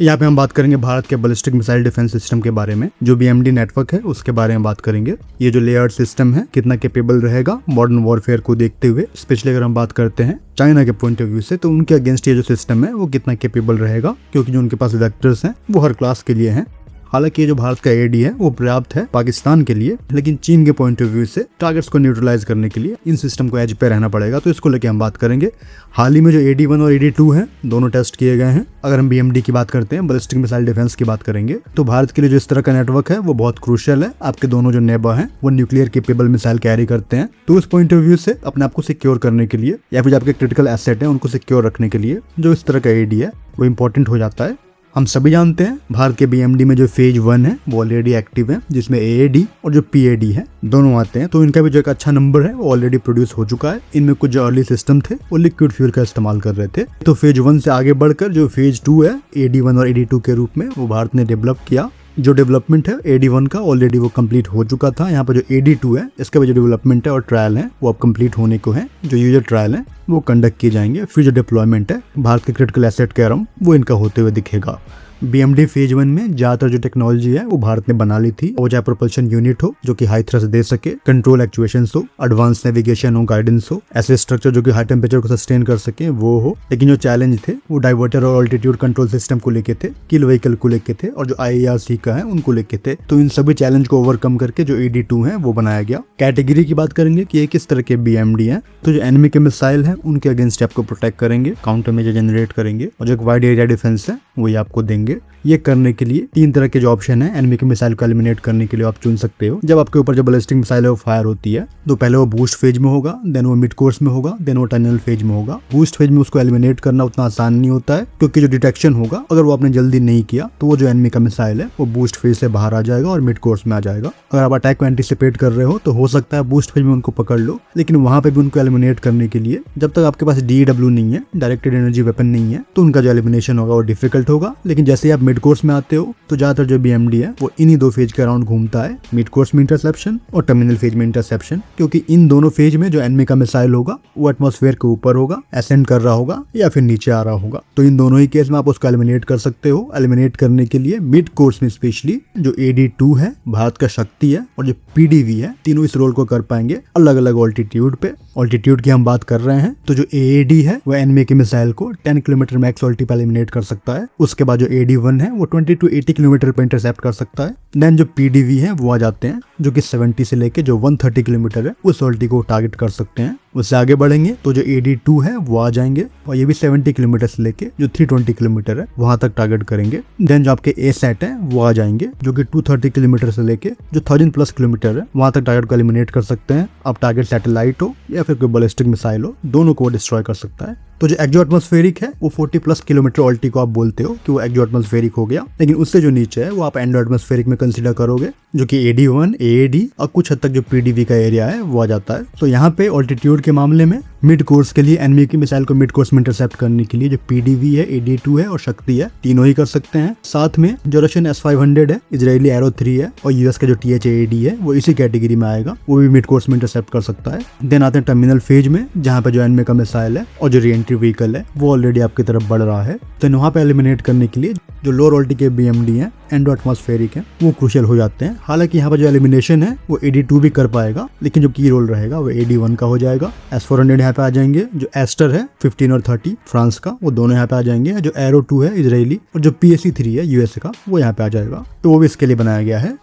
यहाँ पे हम बात करेंगे भारत के बैलिस्टिक मिसाइल डिफेंस सिस्टम के बारे में। जो BMD नेटवर्क है उसके बारे में बात करेंगे। ये जो लेयर्ड सिस्टम है कितना कैपेबल रहेगा मॉडर्न वॉरफेयर को देखते हुए। स्पेशली अगर हम बात करते हैं चाइना के पॉइंट ऑफ व्यू से, तो उनके अगेंस्ट ये जो सिस्टम है वो कितना कैपेबल रहेगा, क्योंकि जो उनके पास वेक्टर्स हैं वो हर क्लास के लिए हैं। हालांकि ये जो भारत का AD है वो पर्याप्त है पाकिस्तान के लिए, लेकिन चीन के पॉइंट ऑफ व्यू से टारगेट्स को न्यूट्रलाइज करने के लिए इन सिस्टम को एज पे रहना पड़ेगा। तो इसको लेके हम बात करेंगे। हाल ही में जो AD1 और AD2 हैं दोनों टेस्ट किए गए हैं। अगर हम BMD की बात करते हैं, बैलिस्टिक मिसाइल डिफेंस की बात करेंगे, तो भारत के लिए जो इस तरह का नेटवर्क है वो बहुत क्रूशियल है। आपके दोनों जो नेबर हैं वो न्यूक्लियर केपेबल मिसाइल कैरी करते हैं। तो उस पॉइंट ऑफ व्यू से अपने आप को सिक्योर करने के लिए या फिर आपके क्रिटिकल एसेट है उनको सिक्योर रखने के लिए जो इस तरह का AD है वो इंपॉर्टेंट हो जाता है। हम सभी जानते हैं भारत के BMD में जो फेज 1 है वो ऑलरेडी एक्टिव है, जिसमें AAD और जो PAD है दोनों आते हैं। तो इनका भी जो एक अच्छा नंबर है वो ऑलरेडी प्रोड्यूस हो चुका है। इनमें कुछ जो अर्ली सिस्टम थे वो लिक्विड फ्यूल का इस्तेमाल कर रहे थे। तो फेज 1 से आगे बढ़कर जो फेज 2 है AD1 और AD2 के रूप में वो भारत ने डेवलप किया। जो डेवलपमेंट है AD1 का ऑलरेडी वो कंप्लीट हो चुका था। यहाँ पर जो AD2 है इसका भी जो डेवलपमेंट है और ट्रायल है वो अब कंप्लीट होने को है। जो यूजर ट्रायल है वो कंडक्ट किए जाएंगे। फिर जो डिप्लॉयमेंट है भारत के क्रिटिकल एसेट कह रहा हूँ वो इनका होते हुए दिखेगा। BMD फेज 1 में ज्यादातर जो टेक्नोलॉजी है वो भारत ने बना ली थी। वो चाहे प्रोपल्शन यूनिट हो जो कि हाई थ्रस्ट दे सके, कंट्रोल एक्चुएशंस हो, एडवांस नेविगेशन हो, गाइडेंस हो, ऐसे स्ट्रक्चर जो कि हाई टेम्परेचर को सस्टेन कर सके वो हो। लेकिन जो चैलेंज थे वो डाइवर्टर और ऑल्टीट्यूड कंट्रोल सिस्टम को लेके थे, किल व्हीकल को लेके थे और जो IARC का है उनको लेके थे। तो इन सभी चैलेंज को ओवरकम करके जो AD2 है वो बनाया गया। कैटेगरी की बात करेंगे कि ये किस तरह के BMD है, तो जो एनिमी के मिसाइल है उनके अगेंस्ट आपको प्रोटेक्ट करेंगे, काउंटर मेजर जनरेट करेंगे और जो एक वाइड एरिया डिफेंस है वो आपको देंगे। ये करने के लिए 3 तरह के जो ऑप्शन है एनिमी के मिसाइल को एलिमिनेट करने के लिए आप चुन सकते हो। जब आपके ऊपर जो बैलिस्टिक मिसाइल है वो फायर होती है तो पहले वो बूस्ट फेज में होगा, देन वो मिड कोर्स में होगा, देन वो टनल फेज में होगा। बूस्ट फेज में उसको एलिमिनेट करना उतना आसान नहीं होता है, क्योंकि जो डिटेक्शन होगा अगर वो आपने जल्दी नहीं किया तो वो जो एनिमी का मिसाइल है वो बूस्ट फेज से बाहर आ जाएगा और मिड कोर्स में आ जाएगा। अगर आप अटैक को एंटिसिपेट कर रहे हो तो हो सकता है बूस्ट फेज में उनको पकड़ लो, लेकिन वहां पे भी उनको एलिमिनेट करने के लिए जब तक आपके पास DEW नहीं है, डायरेक्टेड एनर्जी वेपन नहीं है, तो उनका जो एलिमिनेशन होगा वो डिफिकल्ट होगा। लेकिन जैसे ही आप मिड कोर्स में आते हो तो ज्यादातर जो BMD है वो इन्हीं 2 फेज के अराउंड घूमता है, मिड कोर्स में इंटरसेप्शन और टर्मिनल फेज में इंटरसेप्शन। क्योंकि इन दोनों फेज में जो एनिमी का मिसाइल होगा वो एटमॉस्फेयर के ऊपर होगा, असेंड कर रहा होगा या फिर नीचे आ रहा होगा। तो इन दोनों ही केस में आप उसको एलिमिनेट कर सकते हो। एलिमिनेट करने के लिए मिड कोर्स में स्पेशली जो AD2 है भारत का शक्ति है और जो PDV है तीनों इस रोल को कर पाएंगे अलग अलग ऑल्टीट्यूड पे। ऑल्टीट्यूड की हम बात कर रहे हैं तो जो AAD है वो एनिमी के मिसाइल को 10 किलोमीटर मैक्स ऑल्टी पे एलिमिनेट कर सकता है। उसके बाद जो AD1 है वो 20 to 80 किलोमीटर पे इंटरसेप्ट कर सकता है। देन जो PDV है वो आ जाते हैं जो कि 70 से लेके जो 130 किलोमीटर है उस ऑल्टी को टारगेट कर सकते हैं। उससे आगे बढ़ेंगे तो जो AD2 है वो आ जाएंगे और ये भी 70 किलोमीटर से लेके जो 320 किलोमीटर है वहां तक टारगेट करेंगे। देन जो आपके ASAT है वो आ जाएंगे जो कि 230 किलोमीटर से लेके जो 1000+ किलोमीटर है वहां तक टारगेट को एलिमिनेट कर सकते हैं। अब टारगेट सैटेलाइट हो या फिर कोई बैलिस्टिक मिसाइल हो, दोनों को डिस्ट्रॉय कर सकता है। तो जो एक्जो एटमॉस्फेरिक है वो 40+ किलोमीटर ऑल्टी को आप बोलते हो कि वो एक्जो एटमॉस्फेरिक हो गया, लेकिन उससे जो नीचे है वो आप एंडो एटमॉस्फेरिक में कंसीडर करोगे, जो कि AD1, AAD और कुछ हद तक जो PDV का एरिया है वो आ जाता है। तो यहाँ पे ऑल्टीट्यूड के मामले में मिड कोर्स के लिए एनिमी की मिसाइल को मिड कोर्स में इंटरसेप्ट करने के लिए जो PDV है, AD2 है और शक्ति है, तीनों ही कर सकते हैं। साथ में जो रशियन S-500 है, इजरायली एरो 3 है और US का जो THAAD है वो इसी कैटेगरी में आएगा, वो भी मिड कोर्स में इंटरसेप्ट कर सकता है। देन आते हैं टर्मिनल फेज में जहाँ पे जो एनिमी का मिसाइल है और जो रीएंट्री व्हीकल है वो ऑलरेडी आपकी तरफ बढ़ रहा है। तो वहाँ पे एलिमिनेट करने के लिए जो लोअर ऑल्टी के BMD है, एंडो एटमॉस्फेरिक है, वो क्रूशियल हो जाते हैं। हालांकि यहाँ पर जो एलिमिनेशन है वो AD2 भी कर पाएगा, लेकिन जो की रोल रहेगा वो AD1 का हो जाएगा। S-400 यहाँ पे आ जाएंगे, जो एस्टर है 15 और 30 फ्रांस का वो दोनों यहाँ पे आ जाएंगे, जो एरो 2 है इजरायली और जो PAC-3 है USA का वो यहाँ पे आ जाएगा। तो वो भी इसके लिए बनाया गया है।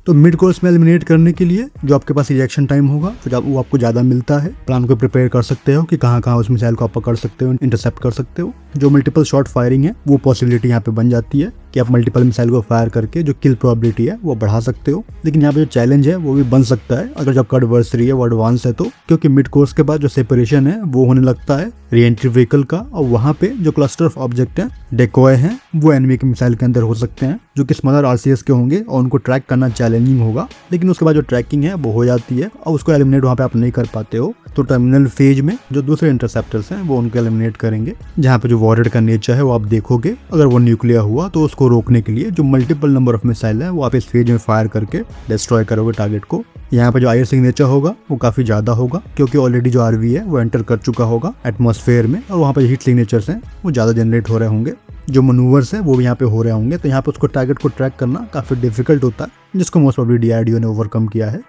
तो मिड कोर्स में एलिमिनेट करने के लिए जो आपके पास रिएक्शन टाइम होगा तो वो आपको ज़्यादा मिलता है। प्लान को प्रिपेयर कर सकते हो कि कहाँ उस मिसाइल को आप पकड़ सकते हो, इंटरसेप्ट कर सकते हो। जो मल्टीपल शॉट फायरिंग है वो पॉसिबिलिटी यहाँ पे बन जाती है कि आप मल्टीपल मिसाइल को फायर करके जो किल प्रोबेबिलिटी है वो बढ़ा सकते हो। लेकिन यहाँ पे जो चैलेंज है वो भी बन सकता है अगर जो आपका एडवर्सरी है वो एडवांस है तो, क्योंकि मिड कोर्स के बाद जो सेपरेशन है वो होने लगता है रीएंट्री व्हीकल का, और वहाँ पे जो क्लस्टर ऑफ ऑब्जेक्ट है, डेकोय हैं, वो एनिमी के मिसाइल के अंदर हो सकते हैं जो कि स्मॉलर RCS के होंगे और उनको ट्रैक करना चैलेंजिंग होगा। लेकिन उसके बाद जो ट्रैकिंग है वो हो जाती है और उसको एलिमिनेट वहाँ पे आप नहीं कर पाते हो। तो टर्मिनल फेज में जो दूसरे इंटरसेप्टर्स हैं वो उनको एलिमिनेट करेंगे। जहाँ पे जो वॉरेड का नेचर है वो आप देखोगे, अगर वो न्यूक्लियर हुआ तो उसको रोकने के लिए जो मल्टीपल नंबर ऑफ मिसाइल है वो आप इस फेज में फायर करके डिस्ट्रॉय करोगे टारगेट को। यहाँ पे जो आयर सिग्नेचर होगा वो काफी ज्यादा होगा, क्योंकि ऑलरेडी जो आरवी है वो एंटर कर चुका होगा एटमॉस्फेयर में, और वहाँ पे हीट सिग्नेचर्स हैं वो ज्यादा जनरेट हो रहे होंगे। जो मनूवर्स है वो भी यहाँ पे हो रहे होंगे, तो यहाँ पे उसको टारगेट को ट्रैक करना काफी डिफिकल्ट होता है, जिसको मोस्ट प्रोबेबली DRDO ने ओवरकम किया है।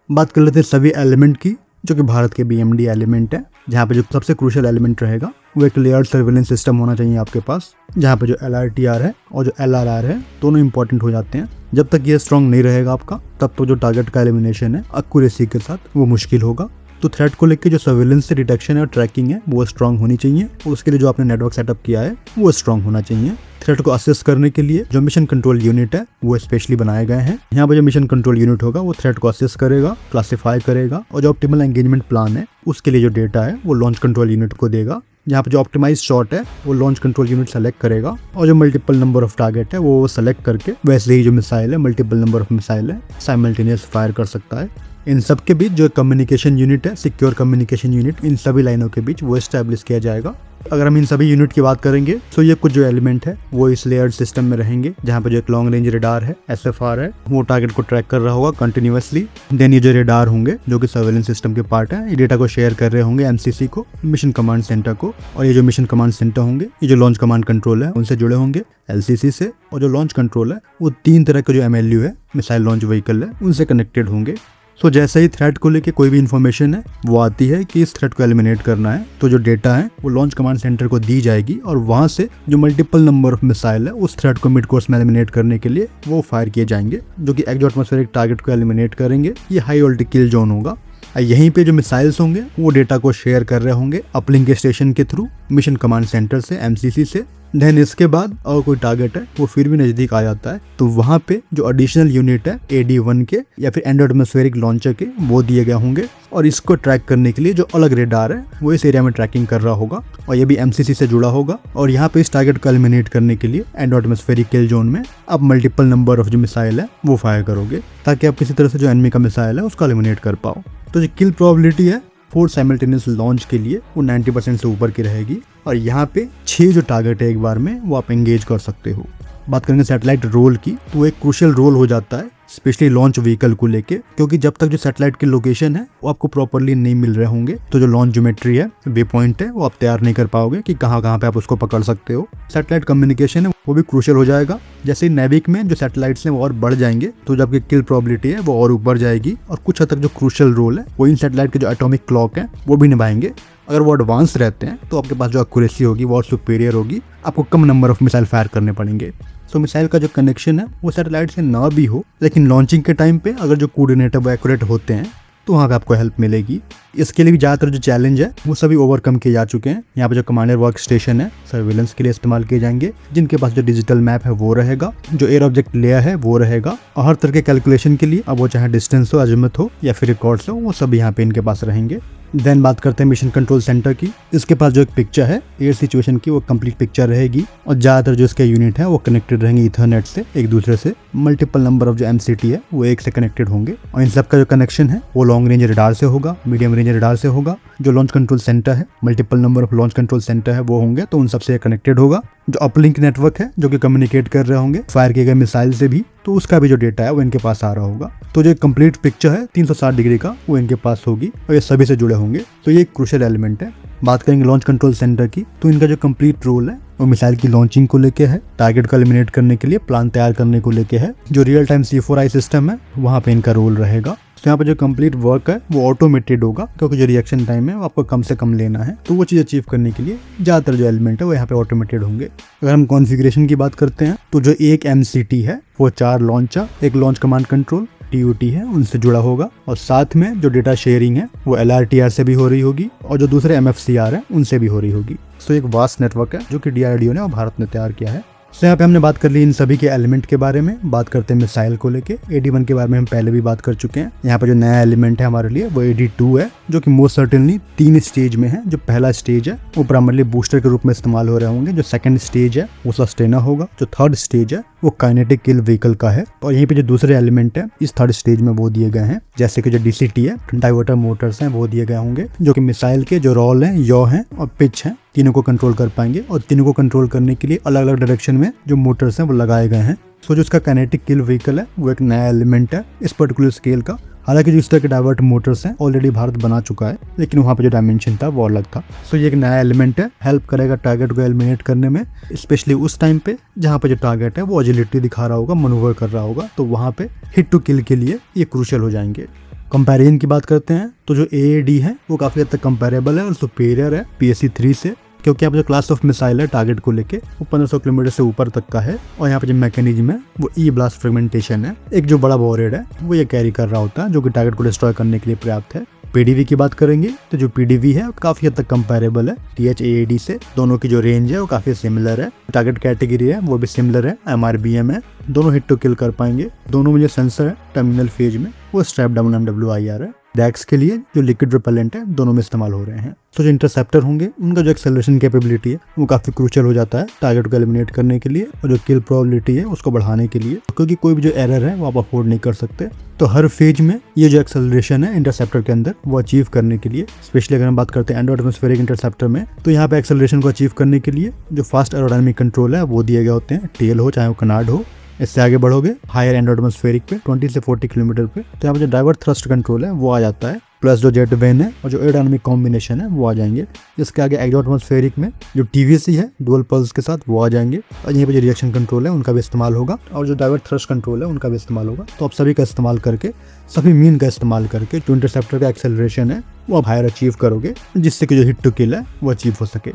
बात कर लेते हैं सभी एलिमेंट की, जो कि भारत के BMD एलिमेंट है। जहाँ पे जो सबसे क्रूशियल एलिमेंट रहेगा वो एक लेयर्ड सर्विलेंस सिस्टम होना चाहिए आपके पास, जहाँ पे जो LRTR है और जो LRR है दोनों इंपॉर्टेंट हो जाते हैं। जब तक ये स्ट्रॉन्ग नहीं रहेगा आपका, तब तो जो टारगेट का एलिमिनेशन है एक्यूरेसी के साथ वो मुश्किल होगा। तो थ्रेट को लेकर जो सर्विलेंस से डिटेक्शन है और ट्रैकिंग है वो स्ट्रांग होनी चाहिए, और उसके लिए जो आपने नेटवर्क सेटअप किया है वो स्ट्रांग होना चाहिए। थ्रेट को असेस करने के लिए जो मिशन कंट्रोल यूनिट है वो स्पेशली बनाए गए हैं। यहाँ पर जो मिशन कंट्रोल यूनिट होगा वो थ्रेट को असेस करेगा, क्लासिफाई करेगा, और जो ऑप्टिमल एंगेजमेंट प्लान है उसके लिए जो डेटा है वो लॉन्च कंट्रोल यूनिट को देगा। यहाँ पे जो ऑप्टिमाइज शॉट है वो लॉन्च कंट्रोल यूनिट सेलेक्ट करेगा, और जो मल्टीपल नंबर ऑफ टारगेट है वो सेलेक्ट करके वैसे ही जो मिसाइल है मल्टीपल नंबर ऑफ मिसाइल है साइमल्टेनियस फायर कर सकता है। इन सब के बीच जो कम्युनिकेशन यूनिट है, सिक्योर कम्युनिकेशन यूनिट, इन सभी लाइनों के बीच वो एस्टैब्लिश किया जाएगा। अगर हम इन सभी यूनिट की बात करेंगे तो ये कुछ जो एलिमेंट है वो इस लेयर्ड सिस्टम में रहेंगे, जहाँ पे जो एक लॉन्ग रेंज रेडार है SFR है वो टारगेट को ट्रैक कर रहा होगा कंटिन्यूअसली। देन ये जो रेडार होंगे जो कि सर्वेलेंस सिस्टम के पार्ट है, ये डेटा को शेयर कर रहे होंगे MCC को, मिशन कमांड सेंटर को, और ये जो मिशन कमांड सेंटर होंगे ये जो लॉन्च कमांड कंट्रोल है उनसे जुड़े होंगे LCC से, और जो लॉन्च कंट्रोल है वो 3 तरह के जो MLU है, मिसाइल लॉन्च व्हीकल है, उनसे कनेक्टेड होंगे। तो जैसे ही थ्रेट को लेके कोई भी इन्फॉर्मेशन है वो आती है कि इस थ्रेट को एलिमिनेट करना है, तो जो डेटा है वो लॉन्च कमांड सेंटर को दी जाएगी, और वहां से जो मल्टीपल नंबर ऑफ मिसाइल है उस थ्रेट को मिड कोर्स में एलिमिनेट करने के लिए वो फायर किए जाएंगे, जो कि एक्जो एटमॉस्फेरिक टारगेट को एलिमिनेट करेंगे। ये हाई ऑल्टी किल जोन होगा। यहीं पे जो मिसाइल्स होंगे वो डेटा को शेयर कर रहे होंगे अपलिंक के स्टेशन के थ्रू मिशन कमांड सेंटर से, MCC से। देन इसके बाद अगर कोई टारगेट है वो फिर भी नजदीक आ जाता है तो वहां पे जो एडिशनल यूनिट है AD1 के या फिर एंडो एटमॉस्फेरिक लॉन्चर के वो दिए गए होंगे, और इसको ट्रैक करने के लिए जो अलग रेडार है वो इस एरिया में ट्रैकिंग कर रहा होगा, और ये भी MCC से जुड़ा होगा। और यहाँ पे इस टारगेट को एलिमिनेट करने के लिए एंडो एटमॉस्फेरिक किल जोन में आप मल्टीपल नंबर ऑफ जो मिसाइल है वो फायर करोगे, ताकि आप किसी तरह से जो एनिमी का मिसाइल है उसको एलिमिनेट कर पाओ। तो जो किल प्रोबेबिलिटी है 4 साइमल्टेनियस लॉन्च के लिए वो 90% से ऊपर की रहेगी, और यहाँ पे 6 जो टारगेट है एक बार में वो आप एंगेज कर सकते हो। बात करेंगे सैटेलाइट रोल की, तो वो एक क्रूशियल रोल हो जाता है स्पेशली लॉन्च व्हीकल को लेके, क्योंकि जब तक जो सैटेलाइट की लोकेशन है वो आपको प्रॉपर्ली नहीं मिल रहे होंगे तो जो लॉन्च ज्योमेट्री है, वे पॉइंट है, वो आप तैयार नहीं कर पाओगे कि कहाँ पे आप उसको पकड़ सकते हो। सैटेलाइट कम्युनिकेशन है वो भी क्रूशियल हो जाएगा। जैसे ही नेविक में जो सैटेलाइट्स हैं वो और बढ़ जाएंगे तो जो आपकी किल प्रोबेबिलिटी है वो और ऊपर जाएगी, और कुछ हद तक जो क्रूशियल रोल है वो इन सैटेलाइट के जो एटॉमिक क्लॉक है वो भी निभाएंगे। अगर वो एडवांस रहते हैं तो आपके पास जो एक्यूरेसी होगी वो और सुपीरियर होगी, आपको कम नंबर ऑफ मिसाइल फायर करने पड़ेंगे। तो मिसाइल का जो कनेक्शन है वो सैटेलाइट से ना भी हो, लेकिन लॉन्चिंग के टाइम पे अगर जो कोऑर्डिनेटर वो एक्यूरेट होते हैं तो वहाँ पे आपको हेल्प मिलेगी। इसके लिए भी ज़्यादातर जो चैलेंज है वो सभी ओवरकम किए जा चुके हैं। यहाँ पे जो कमांडर वर्क स्टेशन है सर्विलेंस के लिए इस्तेमाल किए जाएंगे, जिनके पास जो डिजिटल मैप है वो रहेगा, जो एयर ऑब्जेक्ट लेयर है वो रहेगा, और हर तरह के कैलकुलेशन के लिए अब वो चाहे डिस्टेंस हो, अजमत हो या फिर रिकॉर्ड्स हो, वो सब यहाँ पे इनके पास रहेंगे। देन बात करते हैं मिशन कंट्रोल सेंटर की। इसके पास जो एक पिक्चर है एयर सिचुएशन की वो कंप्लीट पिक्चर रहेगी, और ज़्यादातर जो इसके यूनिट है वो कनेक्टेड रहेंगे ईथरनेट से एक दूसरे से। मल्टीपल नंबर ऑफ जो MCT है वो एक से कनेक्टेड होंगे, और इन सब का जो कनेक्शन है वो लॉन्ग रेंज रेडार से होगा, मीडियम रेंज रेडार से होगा। जो लॉन्च कंट्रोल सेंटर है, multiple number of launch control centre है वो होंगे तो उन सबसे कनेक्टेड होगा। जो अपलिंक नेटवर्क है जो कि कम्युनिकेट कर रहे होंगे फायर किए गए मिसाइल से भी, तो उसका भी जो डेटा है वो इनके पास आ रहा होगा। तो जो कंप्लीट पिक्चर है 360 डिग्री का वो इनके पास होगी, और ये सभी से जुड़े होंगे। तो ये एक क्रूशियल एलिमेंट है। बात करेंगे लॉन्च कंट्रोल सेंटर की, तो इनका जो कंप्लीट रोल है वो मिसाइल की लॉन्चिंग को लेके है, टारगेट को एलिमिनेट करने के लिए प्लान तैयार करने को लेके है। जो रियल टाइम C4I सिस्टम है वहाँ पे इनका रोल रहेगा। तो यहाँ पे जो कंप्लीट वर्क है वो ऑटोमेटेड होगा, क्योंकि जो रिएक्शन टाइम है वो आपको कम से कम लेना है, तो वो चीज़ अचीव करने के लिए ज़्यादातर जो एलिमेंट है वो यहाँ पे ऑटोमेटेड होंगे। अगर हम कॉन्फ़िगरेशन की बात करते हैं तो जो एक MCT है वो 4 लॉन्चर, एक लॉन्च कमांड कंट्रोल TOT है उनसे जुड़ा होगा, और साथ में जो डेटा शेयरिंग है वो LRTR से भी हो रही होगी, और जो दूसरे MFCR है उनसे भी हो रही होगी। तो एक वास्ट नेटवर्क है जो कि DRDO ने और भारत ने तैयार किया है। तो यहाँ पे हमने बात कर ली इन सभी के एलिमेंट के बारे में। बात करते हैं मिसाइल को लेके। AD1 के बारे में हम पहले भी बात कर चुके हैं। यहाँ पे जो नया एलिमेंट है हमारे लिए वो AD2 है, जो कि मोस्ट सर्टेनली 3 स्टेज में है। जो पहला स्टेज है वो प्राइमरली बूस्टर के रूप में इस्तेमाल हो रहे होंगे। जो सेकंड स्टेज है वो सस्टेना होगा। जो थर्ड स्टेज है वो काइनेटिक किल व्हीकल का है। और यहीं पे जो दूसरे एलिमेंट है इस थर्ड स्टेज में वो दिए गए हैं, जैसे कि जो DCT है, डाइवर्टर मोटर्स हैं, वो दिए गए होंगे, जो कि मिसाइल के जो रोल है, यॉ है और पिच है, तीनों को कंट्रोल कर पाएंगे। और तीनों को कंट्रोल करने के लिए अलग अलग डायरेक्शन में जो मोटर्स हैं वो लगाए गए हैं। सो जो इसका काइनेटिक किल व्हीकल है वो एक नया एलिमेंट है इस पर्टिकुलर स्केल का। हालांकि जो इस तरह के डाइवर्ट मोटर्स हैं ऑलरेडी भारत बना चुका है, लेकिन वहाँ पे जो डायमेंशन था वो अलग था। सो ये एक नया एलिमेंट है, हेल्प करेगा टारगेट को एलिमिनेट करने में, स्पेशली उस टाइम पे जहाँ पे जो टारगेट है वो एजिलिटी दिखा रहा होगा, मनूवर कर रहा होगा, तो वहाँ पे हिट टू किल के लिए ये क्रूशियल हो जाएंगे। कंपैरिजन की बात करते हैं तो जो AAD है वो काफी हद तक कंपेरेबल है और सुपेरियर है PSC-3 से, क्योंकि यहाँ पे जो क्लास ऑफ मिसाइल है टारगेट को लेके वो 1500 किलोमीटर से ऊपर तक का है। और यहाँ पे जो मैकेनिज्म है वो ब्लास्ट फ्रेगमेंटेशन है। एक जो बड़ा वॉरहेड है वो ये कैरी कर रहा होता है, जो कि टारगेट को डिस्ट्रॉय करने के लिए पर्याप्त है। PDV की बात करेंगे तो जो PDV है काफी हद तक कंपेरेबल है THAAD से। दोनों की जो रेंज है वो काफी सिमिलर है। टारगेट कैटेगरी है वो भी सिमिलर है, MRBM है। दोनों हिट टू किल कर पाएंगे। दोनों में जो सेंसर है टर्मिनल फेज में वो स्ट्रैप डाउन MWIR है। डैक्स के लिए जो लिक्विड रिपेलेंट है दोनों में इस्तेमाल हो रहे हैं। तो जो इंटरसेप्टर होंगे उनका जो एक्सेलरेशन कैपेबिलिटी है वो काफी क्रूशियल हो जाता है टारगेट को एलिमिनेट करने के लिए और जो किल प्रोबेबिलिटी है उसको बढ़ाने के लिए, क्योंकि कोई भी जो एरर है वो आप अफोर्ड नहीं कर सकते। तो हर फेज में ये जो एक्सेलरेशन है इंटरसेप्टर के अंदर वो अचीव करने के लिए, स्पेशली अगर हम बात करते हैं एंडो एटमॉस्फेरिक इंटरसेप्टर में, तो यहाँ पे एक्सेलरेशन को अचीव करने के लिए जो फास्ट एरोडायनामिक कंट्रोल है वो दिए गए होते हैं। टेल हो चाहे वो कनार्ड हो, इससे आगे बढ़ोगे हायर एंडो एटमॉस्फेरिक पे 20 से 40 किलोमीटर पे, तो यहाँ पे जो डाइवर्ट थ्रस्ट कंट्रोल है वो आ जाता है, प्लस जो जेट वेन है और जो एरोडायनामिक कॉम्बिनेशन है वो आ जाएंगे। इसके आगे एक्सो एटमॉस्फेरिक में जो TVC है डुअल पल्स के साथ वो आ जाएंगे। और यहीं पे जो रिएक्शन कंट्रोल है उनका भी इस्तेमाल होगा और जो डाइवर्ट थ्रस्ट कंट्रोल है उनका भी इस्तेमाल होगा। तो आप सभी का इस्तेमाल करके, सभी मीन का इस्तेमाल करके जो इंटरसेप्टर का एक्सेलरेशन है वो आप हायर अचीव करोगे, जिससे कि जो हिट टू किल है वो अचीव हो सके।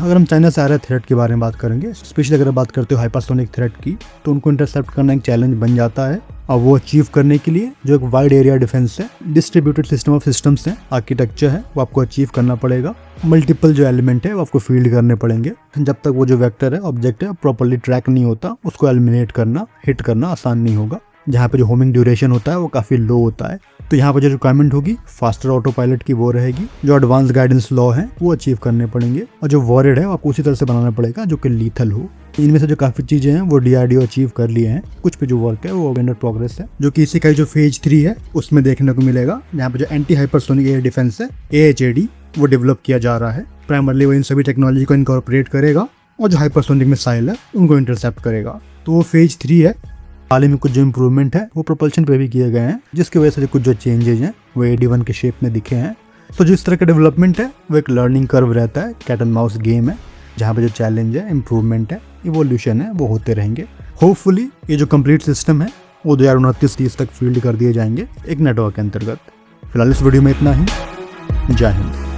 अगर हम चाइना से आ रहे थ्रेट के बारे में बात करेंगे, स्पेशली अगर बात करते हो हाइपरसोनिक थ्रेट की, तो उनको इंटरसेप्ट करना एक चैलेंज बन जाता है। और वो अचीव करने के लिए जो एक वाइड एरिया डिफेंस है, डिस्ट्रीब्यूटेड सिस्टम ऑफ सिस्टम्स है, आर्किटेक्चर है, वो आपको अचीव करना पड़ेगा। मल्टीपल जो एलिमेंट है वो आपको फील्ड करने पड़ेंगे। जब तक वो जो वेक्टर है, ऑब्जेक्ट है, प्रॉपर्ली ट्रैक नहीं होता, उसको एलिमिनेट करना, हिट करना आसान नहीं होगा। जहाँ पे जो होमिंग ड्यूरेशन होता है वो काफ़ी लो होता है। तो यहाँ पर जो रिक्वायरमेंट होगी फास्टर ऑटो पायलट की वो रहेगी। जो एडवांस गाइडेंस लॉ है वो अचीव करने पड़ेंगे। और जो वॉरेड है वो आपको उसी तरह से बनाना पड़ेगा जो कि लीथल हो। इनमें से जो काफ़ी चीज़ें हैं वो DRDO अचीव कर लिए हैं। कुछ पे जो वर्क है वो अंडर प्रोग्रेस है, जो कि इसी का जो फेज 3 है उसमें देखने को मिलेगा। यहाँ पे जो एंटी हाइपरसोनिक एयर डिफेंस है AHAD वो डेवलप किया जा रहा है। प्राइमरली वो इन सभी टेक्नोलॉजी को इनकॉर्पोरेट करेगा और जो हाइपरसोनिक मिसाइल है उनको इंटरसेप्ट करेगा। तो वो फेज 3 है। हाल ही में कुछ जो इम्प्रूवमेंट है वो प्रोपल्शन पे भी किए गए हैं, जिसकी वजह से कुछ जो चेंजेज हैं वो AD1 के शेप में दिखे हैं। तो जो इस तरह का डेवलपमेंट है वो एक लर्निंग कर्व रहता है, कैट एंड माउस गेम है, जहाँ पे जो चैलेंज है, इम्प्रूवमेंट है, इवोल्यूशन है वो होते रहेंगे। होपफुली ये जो कंप्लीट सिस्टम है वो 2029-30 तक फील्ड कर दिए जाएंगे एक नेटवर्क के अंतर्गत। फिलहाल इस वीडियो में इतना ही। जय हिंद।